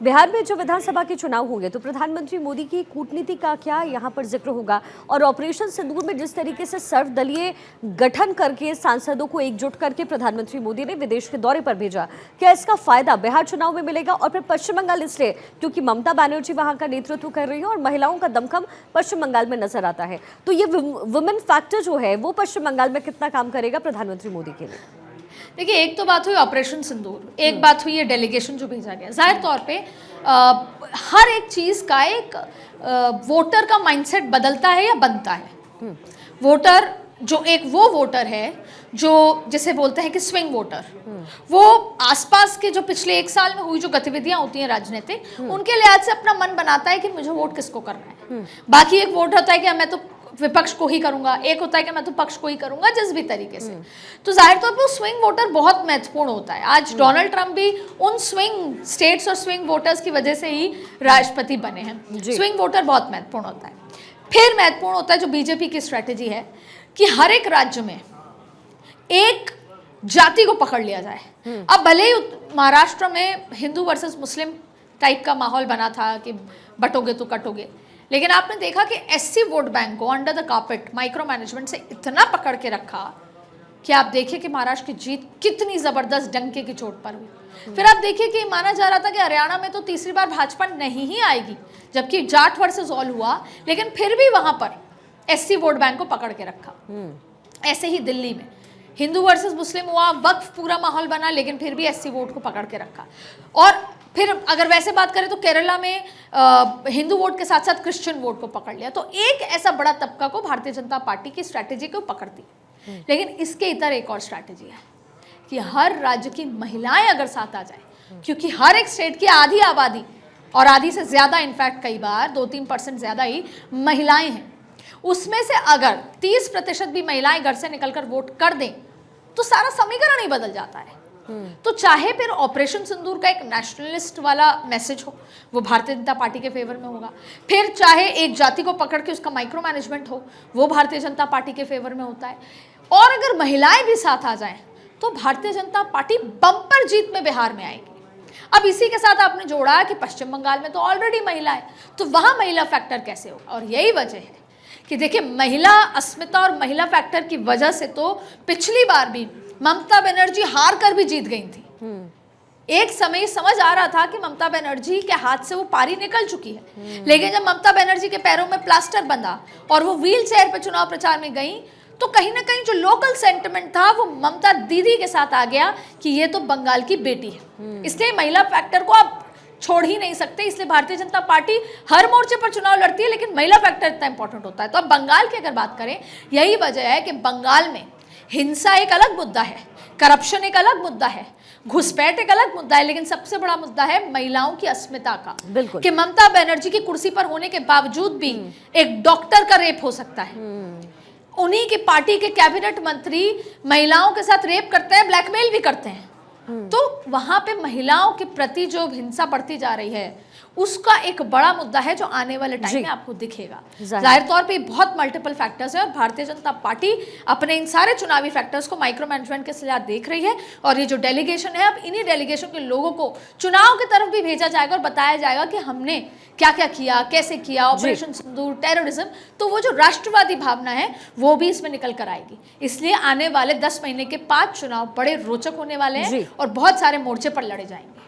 बिहार में जो विधानसभा के चुनाव होंगे तो प्रधानमंत्री मोदी की कूटनीति का क्या यहाँ पर जिक्र होगा और ऑपरेशन सिंदूर में जिस तरीके से सर्वदलीय गठन करके सांसदों को एकजुट करके प्रधानमंत्री मोदी ने विदेश के दौरे पर भेजा, क्या इसका फायदा बिहार चुनाव में मिलेगा? और फिर पश्चिम बंगाल इसलिए क्योंकि ममता बनर्जी वहां का नेतृत्व कर रही है और महिलाओं का दमखम पश्चिम बंगाल में नजर आता है, तो ये वुमेन फैक्टर जो है वो पश्चिम बंगाल में कितना काम करेगा प्रधानमंत्री मोदी के लिए? देखिए, एक तो बात हुई ऑपरेशन सिंदूर, एक बात हुई ये डेलीगेशन जो भेजा गया। जाहिर तौर पे हर एक चीज़ का एक वोटर का माइंडसेट बदलता है या बनता है। वोटर जो एक वो वोटर है जो जिसे बोलते हैं कि स्विंग वोटर, वो आसपास के जो पिछले एक साल में हुई जो गतिविधियां होती हैं राजनीतिक, उनके लिहाज से अपना मन बनाता है कि मुझे वोट किसको करना है। बाकी एक वोट होता है कि मैं तो विपक्ष को ही करूंगा, एक होता है कि मैं तो पक्ष को ही करूंगा, जिस भी तरीके से। तो जाहिर तौर पर स्विंग वोटर बहुत महत्वपूर्ण होता है। आज डोनाल्ड ट्रंप भी उन स्विंग स्टेट्स और स्विंग वोटर्स की वजह से ही राष्ट्रपति बने हैं। स्विंग वोटर बहुत महत्वपूर्ण होता है। फिर महत्वपूर्ण होता है जो बीजेपी की स्ट्रेटेजी है कि हर एक राज्य में एक जाति को पकड़ लिया जाए। अब भले ही महाराष्ट्र में हिंदू वर्सेस मुस्लिम टाइप का माहौल बना था कि बटोगे तो कटोगे, लेकिन आपने देखा कि एससी वोट बैंक को under the carpet micro management से इतना पकड़ के रखा कि आप देखिए कि महाराष्ट्र की जीत कितनी जबरदस्त डंके की चोट पर हुई। फिर आप देखिए कि माना जा रहा था कि हरियाणा में तो तीसरी बार भाजपा नहीं ही आएगी, जबकि जाट वर्सेस ऑल हुआ, लेकिन फिर भी वहां पर एससी वोट बैंक को पकड़ के रखा। ऐसे ही दिल्ली में हिंदू वर्सेस मुस्लिम हुआ, वक्फ पूरा माहौल बना, लेकिन फिर भी एससी वोट को पकड़ के रखा। और फिर अगर वैसे बात करें तो केरला में हिंदू वोट के साथ साथ क्रिश्चियन वोट को पकड़ लिया। तो एक ऐसा बड़ा तबका को भारतीय जनता पार्टी की स्ट्रैटेजी को पकड़ती। लेकिन इसके इतर एक और स्ट्रैटेजी है कि हर राज्य की महिलाएं अगर साथ आ जाए, क्योंकि हर एक स्टेट की आधी आबादी और आधी से ज्यादा, इनफैक्ट कई बार 2-3% ज्यादा ही महिलाएं हैं, उसमें से अगर 30% भी महिलाएं घर से निकलकर वोट कर दें तो सारा समीकरण ही बदल जाता है। तो चाहे फिर ऑपरेशन सिंदूर का एक नेशनलिस्ट वाला मैसेज हो, वो भारतीय जनता पार्टी के फेवर में होगा। फिर चाहे एक जाति को पकड़ के उसका माइक्रो मैनेजमेंट हो, वो भारतीय जनता पार्टी के फेवर में होता है। और अगर महिलाएं भी साथ आ जाएं तो भारतीय जनता पार्टी बम्पर जीत में बिहार में आएगी। अब इसी के साथ आपने जोड़ा कि पश्चिम बंगाल में तो ऑलरेडी महिला है, तो वहां महिला फैक्टर कैसे होगा? और यही वजह है कि देखिए, महिला अस्मिता और महिला फैक्टर की वजह से तो पिछली बार भी ममता बनर्जी हार कर भी जीत गई थी। एक समय समझ आ रहा था कि ममता बनर्जी के हाथ से वो पारी निकल चुकी है, लेकिन जब ममता बनर्जी के पैरों में प्लास्टर बंधा और वो व्हील चेयर पर चुनाव प्रचार में गई, तो कहीं ना कहीं जो लोकल सेंटिमेंट था वो ममता दीदी के साथ आ गया कि ये तो बंगाल की बेटी है। इसलिए महिला फैक्टर को आप छोड़ ही नहीं सकते। इसलिए भारतीय जनता पार्टी हर मोर्चे पर चुनाव लड़ती है, लेकिन महिला फैक्टर इतना इंपॉर्टेंट होता है। तो अब बंगाल की अगर बात करें, यही वजह है कि बंगाल में हिंसा एक अलग मुद्दा है, करप्शन एक अलग मुद्दा है, घुसपैठ एक अलग मुद्दा है, लेकिन सबसे बड़ा मुद्दा है महिलाओं की अस्मिता का। बिल्कुल, कि ममता बनर्जी की कुर्सी पर होने के बावजूद भी एक डॉक्टर का रेप हो सकता है। उन्हीं की पार्टी के कैबिनेट मंत्री महिलाओं के साथ रेप करते हैं, ब्लैकमेल भी करते हैं। तो वहां पे महिलाओं के प्रति जो हिंसा बढ़ती जा रही है, उसका एक बड़ा मुद्दा है जो आने वाले टाइम में आपको दिखेगा। जाहिर तौर पे बहुत मल्टीपल फैक्टर्स है और भारतीय जनता पार्टी अपने इन सारे चुनावी फैक्टर्स को माइक्रो मैनेजमेंट के साथ देख रही है। और ये जो डेलीगेशन है, अब इन्हीं डेलीगेशन के लोगों को चुनाव की तरफ भी भेजा जाएगा और बताया जाएगा कि हमने क्या क्या किया, कैसे किया, ऑपरेशन सिंदूर, टेररिज्म। तो वो जो राष्ट्रवादी भावना है वो भी इसमें निकल कर आएगी। इसलिए आने वाले 10 महीने के 5 चुनाव बड़े रोचक होने वाले हैं और बहुत सारे मोर्चे पर लड़े जाएंगे।